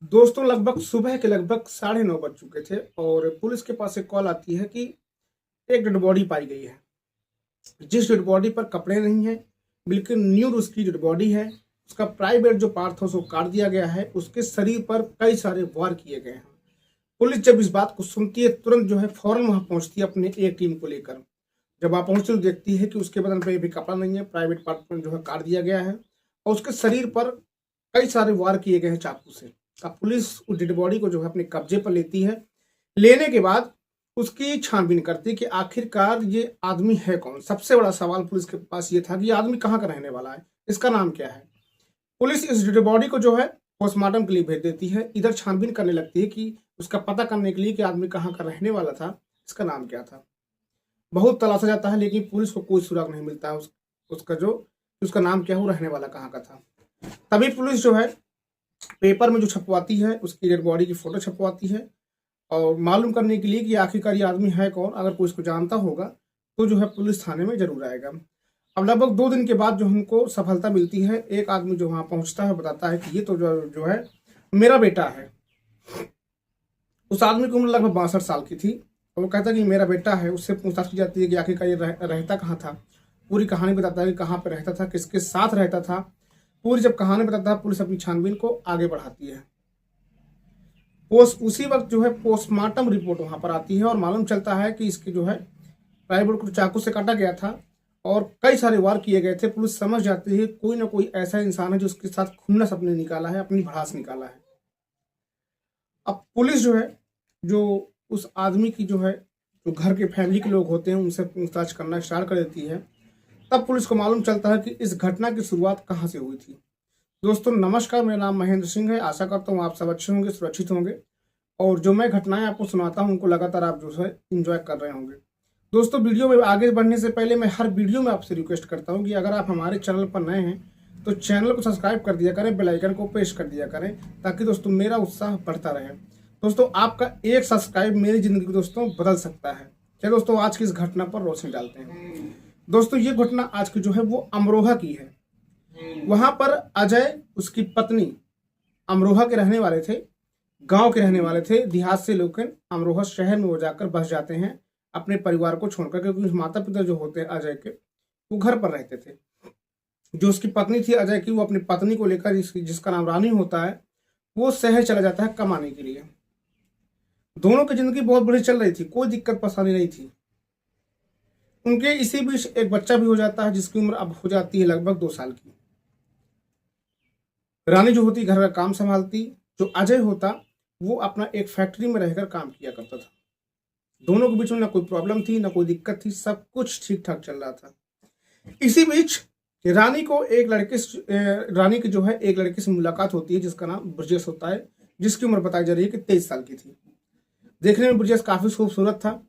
दोस्तों लगभग सुबह के लगभग 9:30 बज चुके थे और पुलिस के पास एक कॉल आती है कि एक डेड बॉडी पाई गई है। जिस डेड बॉडी पर कपड़े नहीं है, बिल्कुल न्यू उसकी डेड बॉडी है। उसका प्राइवेट जो पार्ट था उसको काट दिया गया है। उसके शरीर पर कई सारे वार किए गए हैं। पुलिस जब इस बात को सुनती है तुरंत जो है फौरन वहां पहुंचती है अपने एक टीम को लेकर। जब वहां पहुंचती है तो देखती है कि उसके बदन पे भी कपड़ा नहीं है, प्राइवेट पार्ट पर जो है काट दिया गया है और उसके शरीर पर कई सारे वार किए गए हैं चाकू से। अब पुलिस उस डेड बॉडी को जो है अपने कब्जे पर लेती है। लेने के बाद उसकी छानबीन करती है कि आखिरकार ये आदमी है कौन। सबसे बड़ा सवाल पुलिस के पास ये था कि ये आदमी कहाँ का रहने वाला है, इसका नाम क्या है। पुलिस इस डेड बॉडी को जो है पोस्टमार्टम के लिए भेज देती है। इधर छानबीन करने लगती है कि उसका पता करने के लिए कि आदमी कहाँ का रहने वाला था, इसका नाम क्या था। बहुत तलाशा जाता है लेकिन पुलिस को कोई सुराग नहीं मिलता है उसका नाम क्या हो, रहने वाला कहाँ का था। तभी पुलिस जो है पेपर में जो छपवाती है उसकी डेड बॉडी की फोटो छपवाती है और मालूम करने के लिए कि आखिरकार ये आदमी है कौन। अगर कोई इसको जानता होगा तो जो है पुलिस थाने में जरूर आएगा। अब लगभग 2 दिन के बाद जो हमको सफलता मिलती है, एक आदमी जो वहां पहुंचता है बताता है कि ये तो जो है मेरा बेटा है। उस आदमी की उम्र लगभग 62 साल की थी और वो कहता है कि मेरा बेटा है। उससे पूछताछ की जाती है कि आखिरकार ये रहता कहाँ था। पूरी कहानी बताता है कि कहाँ पर रहता था, किसके साथ रहता था। पूरी जब कहानी बताता है पुलिस अपनी छानबीन को आगे बढ़ाती है। उसी वक्त जो है पोस्टमार्टम रिपोर्ट वहां पर आती है और मालूम चलता है कि इसकी जो है प्राइवेट को चाकू से काटा गया था और कई सारे वार किए गए थे। पुलिस समझ जाती है कोई ना कोई ऐसा इंसान है जो उसके साथ खुन्नस अपने निकाला है, अपनी भड़ास निकाला है। अब पुलिस जो है जो उस आदमी की जो है जो घर के फैमिली के लोग होते हैं उनसे पूछताछ करना स्टार्ट कर देती है। तब पुलिस को मालूम चलता है कि इस घटना की शुरुआत कहाँ से हुई थी। दोस्तों नमस्कार, मेरा नाम महेंद्र सिंह है। आशा करता हूँ आप सब अच्छे होंगे, सुरक्षित होंगे और जो मैं घटनाएं आपको सुनाता हूँ उनको लगातार आप जो है इंजॉय कर रहे होंगे। दोस्तों वीडियो में आगे बढ़ने से पहले मैं हर वीडियो में आपसे रिक्वेस्ट करता हूँ कि अगर आप हमारे चैनल पर नए हैं तो चैनल को सब्सक्राइब कर दिया करें, बेल आइकन को प्रेस कर दिया करें ताकि दोस्तों मेरा उत्साह बढ़ता रहे। दोस्तों आपका एक सब्सक्राइब मेरी जिंदगी दोस्तों बदल सकता है। चलिए दोस्तों आज की इस घटना पर रोशनी डालते हैं। दोस्तों ये घटना आज की जो है वो अमरोहा की है। वहां पर अजय, उसकी पत्नी अमरोहा के रहने वाले थे, गांव के रहने वाले थे, देहात से। लेकिन अमरोहा शहर में वो जाकर बस जाते हैं अपने परिवार को छोड़कर, क्योंकि माता पिता जो होते हैं अजय के वो घर पर रहते थे। जो उसकी पत्नी थी अजय की, वो अपनी पत्नी को लेकर जिसका नाम रानी होता है वो शहर चला जाता है कमाने के लिए। दोनों की जिंदगी बहुत बड़ी चल रही थी, कोई दिक्कत परेशानी नहीं थी। उनके इसी बीच एक बच्चा भी हो जाता है जिसकी उम्र अब हो जाती है लगभग 2 साल की। रानी जो होती घर का काम संभालती, जो अजय होता वो अपना एक फैक्ट्री में रहकर काम किया करता था। दोनों के बीच में ना कोई प्रॉब्लम थी ना कोई दिक्कत थी, सब कुछ ठीक ठाक चल रहा था। इसी बीच रानी की जो है एक लड़के से मुलाकात होती है जिसका नाम ब्रजेश होता है, जिसकी उम्र बताई जा रही है कि 23 साल की थी। देखने में ब्रजेश काफी खूबसूरत था।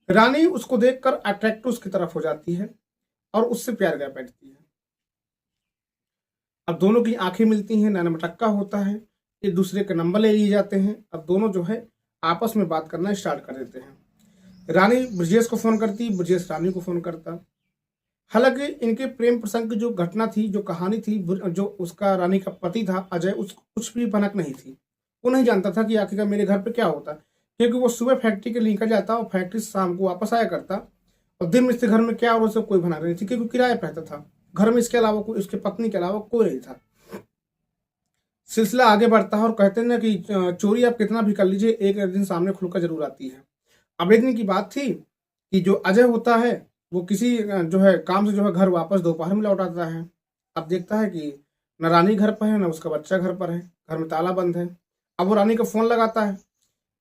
रानी उसको देखकर अट्रैक्ट उसकी तरफ हो जाती है और उससे प्यार कर बैठती है। अब दोनों की आंखें मिलती हैं, नैना मटक्का होता है, एक दूसरे के नंबर ले लिए जाते हैं। अब दोनों जो है आपस में बात करना स्टार्ट कर देते हैं। रानी ब्रजेश को फोन करती, ब्रजेश रानी को फोन करता। हालांकि इनके प्रेम प्रसंग की जो घटना थी, जो कहानी थी, जो उसका रानी का पति था अजय, उसको कुछ भी भनक नहीं थी। वो नहीं जानता था कि आखिरकार मेरे घर पे क्या होता, क्योंकि वो सुबह फैक्ट्री के लिए निकल जाता और फैक्ट्री से शाम को वापस आया करता और दिन में इसके घर में क्या और उसे कोई भनक नहीं थी, क्योंकि किराए पर रहता था। घर में इसके अलावा कोई, उसके पत्नी के अलावा कोई नहीं था। सिलसिला आगे बढ़ता है और कहते हैं ना कि चोरी आप कितना भी कर लीजिए एक दिन सामने खुलकर जरूर आती है। अब एक दिन की बात थी कि जो अजय होता है वो किसी जो है काम से जो है घर वापस दोपहर में लौट आता है। अब देखता है कि न रानी घर पर है न उसका बच्चा घर पर है, घर में ताला बंद है। अब वो रानी का फोन लगाता है,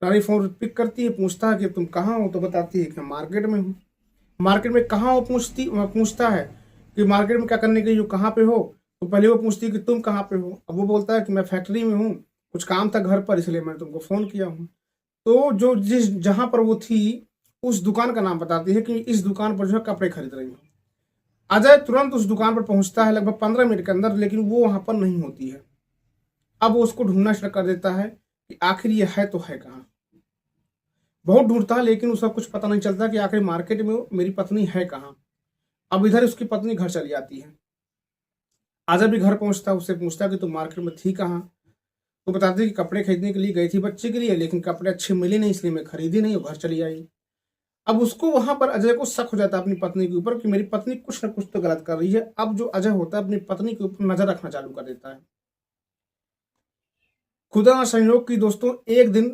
रानी फोन पिक करती है, पूछता है कि तुम कहाँ हो, तो बताती है कि मार्केट में हूँ। मार्केट में कहाँ हो पूछता है कि मार्केट में क्या करने के लिए, कहाँ पे हो। तो पहले वो पूछती है कि तुम कहाँ पे हो। अब वो बोलता है कि मैं फैक्ट्री में हूँ, कुछ काम था घर पर इसलिए मैंने तुमको फोन किया हूँ। तो जो जिस जहां पर वो थी उस दुकान का नाम बताती है कि इस दुकान पर जो है कपड़े खरीद रही हूँ। अजय तुरंत उस दुकान पर पहुंचता है लगभग 15 मिनट के अंदर, लेकिन वो वहां पर नहीं होती है। अब वो उसको ढूंढना शुरू कर देता है कि आखिर ये है तो है कहाँ। बहुत ढूंढता है लेकिन उसका कुछ पता नहीं चलता कि आखिर मार्केट में मेरी पत्नी है कहाँ। अब इधर उसकी पत्नी घर चली जाती है। अजय भी घर पहुंचता है, उससे पूछता है कि तुम मार्केट में थी कहाँ। तो बताती है कि कपड़े खरीदने के लिए गई थी बच्चे के लिए, लेकिन कपड़े अच्छे मिले नहीं, इसलिए मैं खरीदी नहीं और घर चली आई। अब उसको वहां पर अजय को शक हो जाता है अपनी पत्नी के ऊपर कि मेरी पत्नी कुछ ना कुछ तो गलत कर रही है। अब जो अजय होता है अपनी पत्नी के ऊपर नजर रखना चालू कर देता है। खुदा ना संयोग की दोस्तों, एक दिन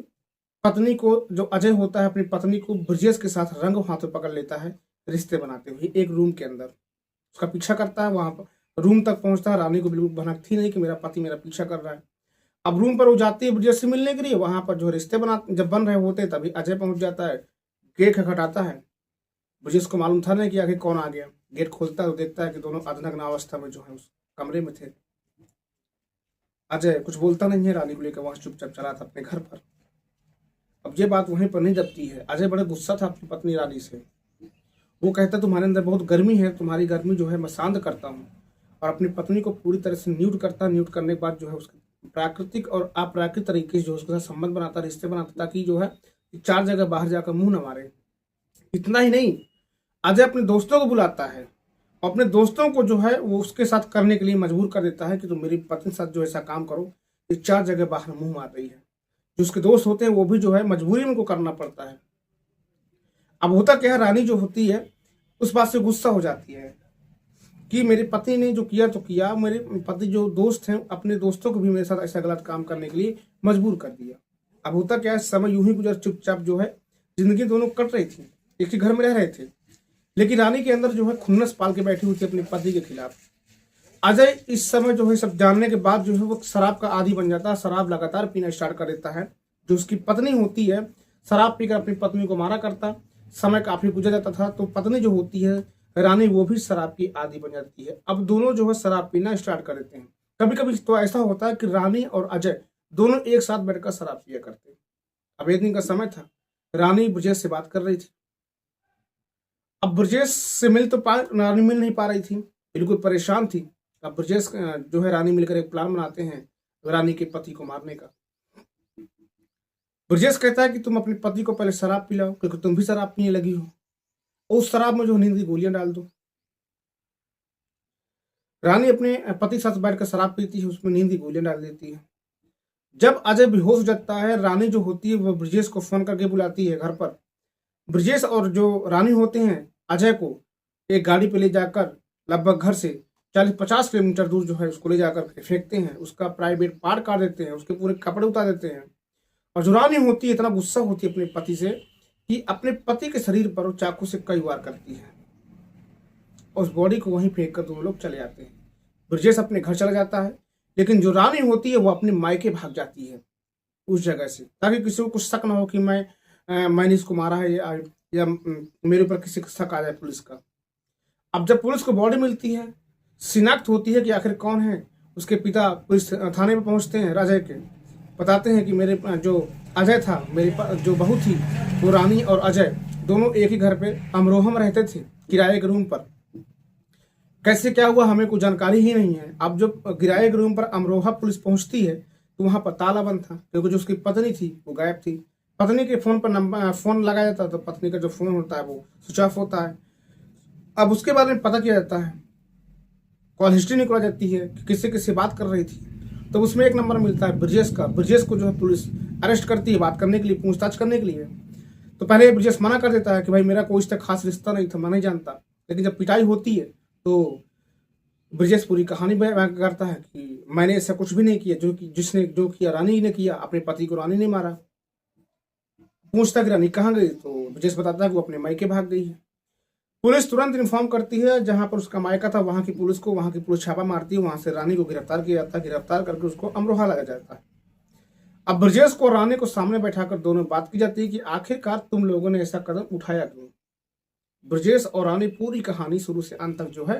पत्नी को, जो अजय होता है अपनी पत्नी को ब्रजेश के साथ रंग हाथों पकड़ लेता है, रिश्ते बनाते हुए एक रूम के अंदर उसका पीछा करता है। वहां पर रूम तक पहुंचता है। रानी को बिल्कुल भनक थी नहीं कि मेरा पति मेरा पीछा कर रहा है। अब रूम पर वो जाती है ब्रजेश से मिलने के लिए। वहां पर जो रिश्ते जब बन रहे होते तभी अजय पहुंच जाता है, गेट खटखटाता है। ब्रजेश को मालूम था नहीं कि आगे कौन आ गया। गेट खोलता है तो देखता है कि दोनों अधनग्न अवस्था में जो है उस कमरे में थे। अजय कुछ बोलता नहीं है, रानी को लेकर वहां चुपचाप चला था अपने घर पर। अब ये बात वहीं पर नहीं दबती है। अजय बड़े गुस्सा था अपनी पत्नी रानी से। वो कहता तुम्हारे अंदर बहुत गर्मी है, तुम्हारी गर्मी जो है मैं शांत करता हूँ, और अपनी पत्नी को पूरी तरह से न्यूट करता। न्यूट करने के बाद जो है उसके प्राकृतिक और अप्राकृतिक तरीके से जो उसके साथ संबंध बनाता, रिश्ते बनाता, ताकि जो है 4 जगह बाहर जाकर मुंह न मारे। इतना ही नहीं, अजय अपने दोस्तों को बुलाता है, अपने दोस्तों को जो है वो उसके साथ करने के लिए मजबूर कर देता है कि तुम मेरी पत्नी के साथ जो ऐसा काम करो, ये 4 जगह बाहर मुंह मार रही है। जो उसके दोस्त होते हैं वो भी जो है मजबूरी में उनको करना पड़ता है। अब होता क्या है, रानी जो होती है उस बात से गुस्सा हो जाती है कि मेरे पति ने जो किया तो किया, मेरे पति जो दोस्त हैं अपने दोस्तों को भी मेरे साथ ऐसा गलत काम करने के लिए मजबूर कर दिया। अब होता क्या है, समय यूं ही गुजर, चुपचाप जो है जिंदगी दोनों कट रही थी, एक ही घर में रह रहे थे, लेकिन रानी के अंदर जो है खुन्नस पाल के बैठी हुई थी अपने पति के खिलाफ। अजय इस समय जो है सब जानने के बाद जो है वो शराब का आदी बन जाता है। शराब लगातार पीना स्टार्ट कर देता है। जो उसकी पत्नी होती है शराब पीकर अपनी पत्नी को मारा करता। समय काफी गुजर जाता था तो पत्नी जो होती है रानी, वो भी शराब की आदी बन जाती है। अब दोनों जो है शराब पीना स्टार्ट कर देते हैं। कभी कभी तो ऐसा होता है कि रानी और अजय दोनों एक साथ बैठकर शराब पिया करते हैं। अब एक दिन का समय था, रानी ब्रजेश से बात कर रही थी। अब ब्रजेश से रानी मिल नहीं पा रही थी, बिल्कुल परेशान थी। अब ब्रजेश जो है रानी मिलकर एक प्लान बनाते हैं रानी के पति को मारने का। ब्रजेश कहता है कि तुम अपने पति को पहले शराब पिलाओ, क्योंकि तुम भी शराब पीने लगी हो, उस शराब में जो नींद की गोलियां डाल दो। रानी अपने पति के साथ बैठकर शराब पीती है, उसमें नींद की गोलियां डाल देती है। जब अजय बेहोश हो जाता है, रानी जो होती है वो ब्रजेश को फोन करके बुलाती है घर पर। ब्रजेश और जो रानी होते हैं अजय को एक गाड़ी पे ले जाकर लगभग घर से 40-50 किलोमीटर दूर जो है उसको ले जाकर फेंकते हैं। उसका प्राइवेट पार्ट काट देते हैं, उसके पूरे कपड़े उतार देते हैं। और जो रानी होती है इतना गुस्सा होती है अपने पति से कि अपने पति के शरीर पर वो चाकू से कई वार करती है और उस बॉडी को वहीं फेंक कर दोनों लोग चले जाते हैं। ब्रजेश अपने घर चला जाता है, लेकिन जो रानी होती है वो अपने मायके भाग जाती है उस जगह से, ताकि किसी को कुछ शक ना हो कि मैंने इसको मारा है या मेरे ऊपर किसी को शक आ जाए पुलिस का। अब जब पुलिस को बॉडी मिलती है, शिनाख्त होती है कि आखिर कौन है, उसके पिता पुलिस थाने में पहुंचते हैं, अजय के बताते हैं कि मेरे जो अजय था, मेरी जो बहू थी वो रानी और अजय दोनों एक ही घर पे अमरोहा में रहते थे, किराए के रूम पर। कैसे क्या हुआ हमें कोई जानकारी ही नहीं है। अब जब किराए के रूम पर अमरोहा पुलिस पहुंचती है तो वहां पर ताला बंद था, क्योंकि जो उसकी पत्नी थी वो गायब थी। पत्नी के फोन पर फोन लगाया जाता तो पत्नी का जो फोन होता है वो स्विच ऑफ होता है। अब उसके बारे में पता किया जाता है, कॉल हिस्ट्री निकाला जाती है कि किससे किससे बात कर रही थी, तो उसमें एक नंबर मिलता है ब्रजेश का। ब्रजेश को जो है पुलिस अरेस्ट करती है बात करने के लिए, पूछताछ करने के लिए। तो पहले ब्रजेश मना कर देता है कि भाई मेरा कोई इससे खास रिश्ता नहीं था, मैं नहीं जानता। लेकिन जब पिटाई होती है तो ब्रजेश पूरी कहानी बयान करता है कि मैंने ऐसा कुछ भी नहीं किया, जिसने जो किया रानी ने किया, अपने पति को रानी ने मारा। पूछता कि रानी कहाँ गई, तो ब्रजेश बताता है कि वो अपने मायके भाग गई है। पुलिस तुरंत इन्फॉर्म करती है जहां पर उसका मायका था, वहां की पुलिस छापा मारती है। वहां से रानी को गिरफ्तार किया जाता है, गिरफ्तार करके उसको अमरोहा लगाया जाता है। अब ब्रजेश को रानी को सामने बैठाकर दोनों बात की जाती है कि आखिरकार तुम लोगों ने ऐसा कदम उठाया क्यों। ब्रजेश और रानी पूरी कहानी शुरू से अंत तक जो है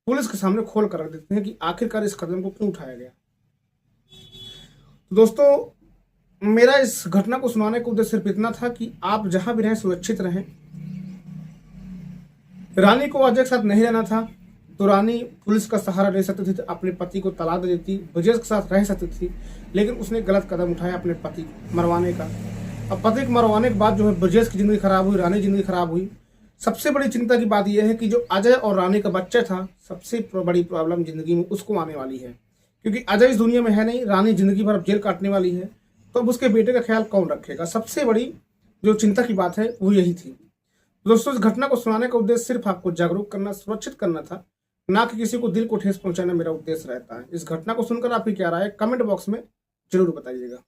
पुलिस के सामने खोल कर रख देते हैं कि आखिरकार इस कदम को क्यों उठाया गया। तो दोस्तों, मेरा इस घटना को सुनाने का उद्देश्य सिर्फ इतना था कि आप जहां भी रहें सुरक्षित रहें। रानी को अजय के साथ नहीं रहना था तो रानी पुलिस का सहारा ले सकती थी, अपने पति को तलाक दे देती, ब्रजेश के साथ रह सकती थी, लेकिन उसने गलत कदम उठाया अपने पति को मरवाने का। अब पति को मरवाने के बाद जो है ब्रजेश की जिंदगी खराब हुई, रानी की जिंदगी खराब हुई। सबसे बड़ी चिंता की बात यह है कि जो अजय और रानी का बच्चा था, सबसे बड़ी प्रॉब्लम जिंदगी में उसको आने वाली है, क्योंकि अजय इस दुनिया में है नहीं, रानी जिंदगी भर अब जेल काटने वाली है, तो अब उसके बेटे का ख्याल कौन रखेगा? सबसे बड़ी जो चिंता की बात है वो यही थी। दोस्तों, इस घटना को सुनाने का उद्देश्य सिर्फ आपको जागरूक करना, सुरक्षित करना था, ना कि किसी को दिल को ठेस पहुंचाना मेरा उद्देश्य रहता है। इस घटना को सुनकर आपकी क्या राय है, कमेंट बॉक्स में जरूर बताइएगा।